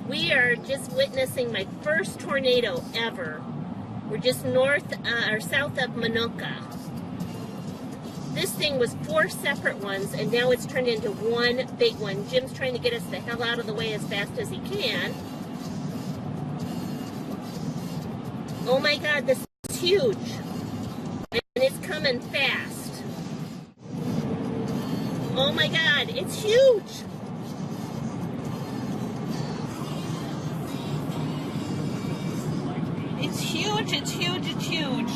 We are just witnessing my first tornado ever. We're just north or south of Manoka. This thing was 4 separate ones, and now it's turned into one big one. Jim's trying to get us the hell out of the way as fast as he can. Oh my God, this is huge. And it's coming fast. Oh my God, it's huge. It's huge, it's huge, it's huge.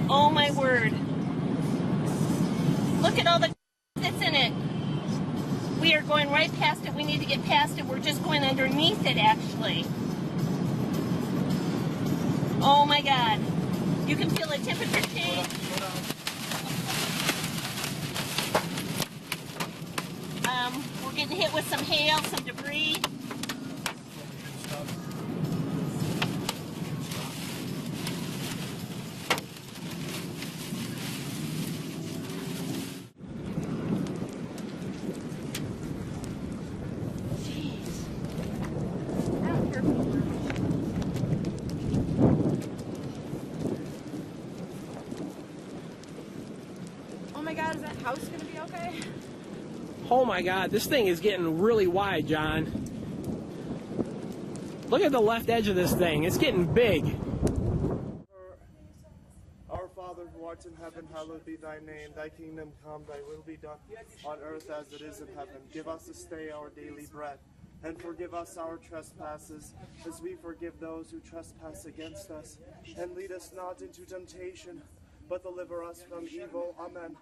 Oh my word. Look at all the that's in it. We are going right past it. We need to get past it. We're just going underneath it, actually. Oh my God. You can feel the temperature change. We're getting hit with some hail, some debris. Oh my God, is that house gonna be okay? Oh my God, this thing is getting really wide, John. Look at the left edge of this thing. It's getting big. Our Father who art in heaven, hallowed be thy name. Thy kingdom come, thy will be done on earth as it is in heaven. Give us this day our daily bread, and forgive us our trespasses, as we forgive those who trespass against us. And lead us not into temptation, but deliver us from evil. Amen.